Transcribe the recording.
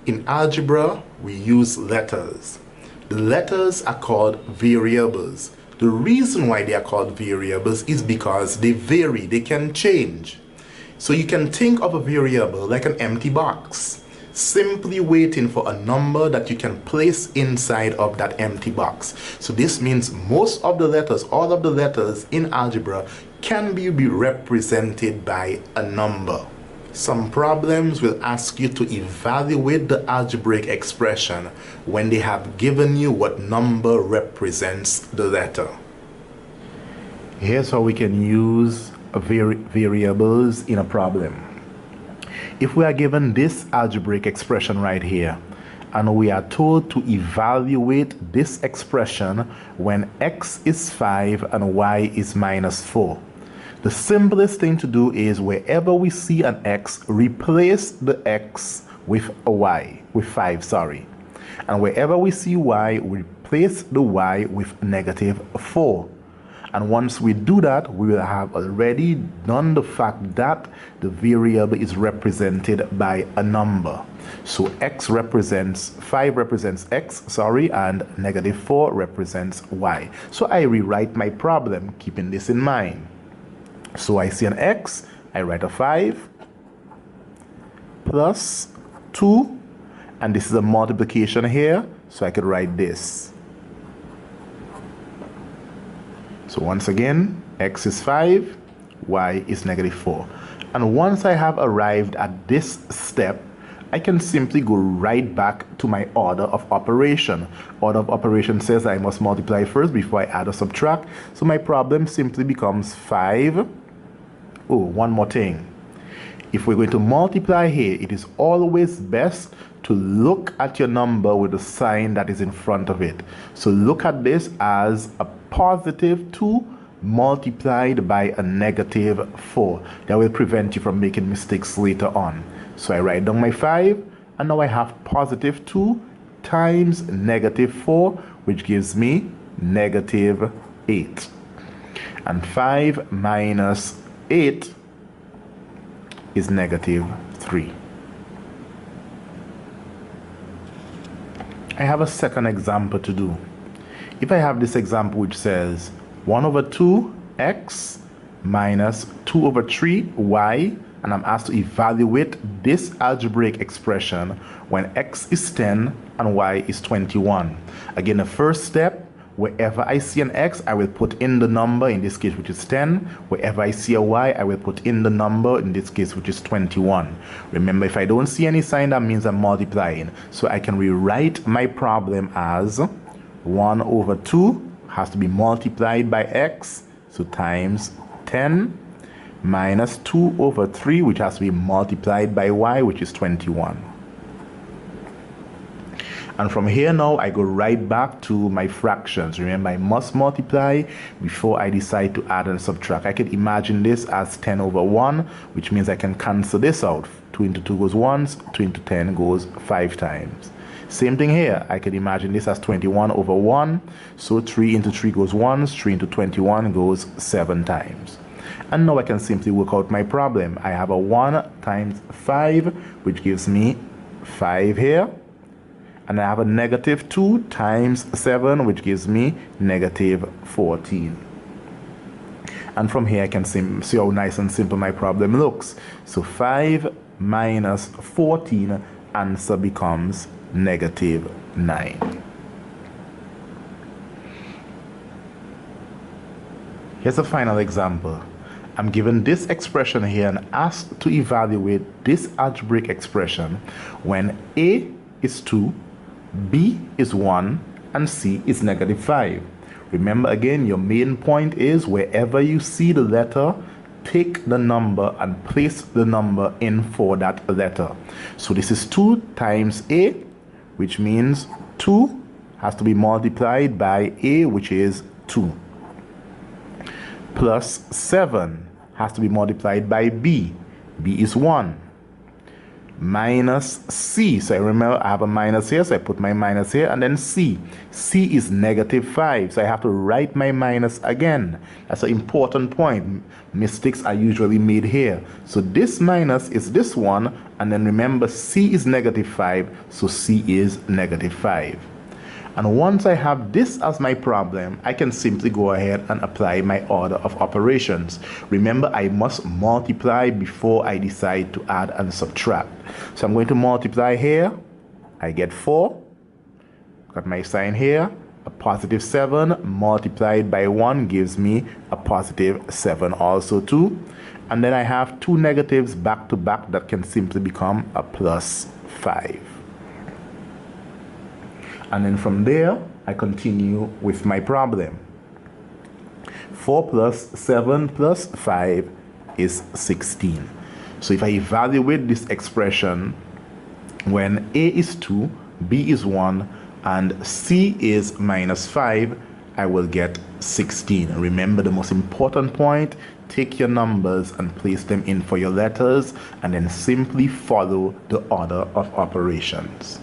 In algebra, we use letters. The letters are called variables. The reason why they are called variables is because they vary, they can change. So you can think of a variable like an empty box, simply waiting for a number that you can place inside of that empty box. So this means most of the letters, all of the letters in algebra can be represented by a number. Some problems will ask you to evaluate the algebraic expression when they have given you what number represents the letter. Here's how we can use variables in a problem. If we are given this algebraic expression right here, and we are told to evaluate this expression when x is 5 and y is -4. The simplest thing to do is wherever we see an x, replace the x with a y, with 5, sorry. And wherever we see y, replace the y with -4. And once we do that, we will have already done the fact that the variable is represented by a number. So 5 represents x, sorry, and -4 represents y. So I rewrite my problem, keeping this in mind. So I see an x, I write a 5 plus 2, and this is a multiplication here, so I could write this. So once again, x is 5, y is -4. And once I have arrived at this step, I can simply go right back to my order of operation. Order of operation says I must multiply first before I add or subtract. So my problem simply becomes 5. Oh, one more thing. If we're going to multiply here, it is always best to look at your number with the sign that is in front of it. So look at this as a +2 multiplied by a -4. That will prevent you from making mistakes later on. So I write down my 5, and now I have +2 times -4, which gives me -8. And 5 minus 8 is -3. I have a second example to do. If I have this example which says 1/2x minus 2/3y, and I'm asked to evaluate this algebraic expression when x is 10 and y is 21. Again, the first step, wherever I see an x, I will put in the number, in this case which is 10. Wherever I see a y, I will put in the number, in this case which is 21. Remember, if I don't see any sign, that means I'm multiplying. So I can rewrite my problem as 1/2 has to be multiplied by x, so times 10, minus 2/3, which has to be multiplied by y, which is 21. And from here now, I go right back to my fractions. Remember, I must multiply before I decide to add and subtract. I can imagine this as 10/1, which means I can cancel this out. 2 into 2 goes once, 2 into 10 goes 5 times. Same thing here. I can imagine this as 21/1. So 3 into 3 goes once, 3 into 21 goes 7 times. And now I can simply work out my problem. I have a 1 times 5, which gives me 5 here. And I have a -2 times 7, which gives me -14. And from here I can see how nice and simple my problem looks. So 5 minus 14, answer becomes -9. Here's a final example. I'm given this expression here and asked to evaluate this algebraic expression when a is 2, b is 1, and c is -5. Remember again, your main point is wherever you see the letter, take the number and place the number in for that letter. So this is 2 times a, which means 2 has to be multiplied by a, which is 2. Plus 7 has to be multiplied by b. b is 1. minus c. So I remember I have a minus here, so I put my minus here, and then c. C is negative 5, so I have to write my minus again. That's an important point. Mistakes are usually made here. So this minus is this one, and then remember c is negative 5, so c is negative 5. And once I have this as my problem, I can simply go ahead and apply my order of operations. Remember, I must multiply before I decide to add and subtract. So I'm going to multiply here. I get 4. Got my sign here. A positive 7 multiplied by 1 gives me a positive 7 also too. And then I have two negatives back to back that can simply become a plus 5. And then from there, I continue with my problem. 4 plus 7 plus 5 is 16. So if I evaluate this expression, when A is 2, B is 1, and C is minus 5, I will get 16. Remember the most important point, take your numbers and place them in for your letters, and then simply follow the order of operations.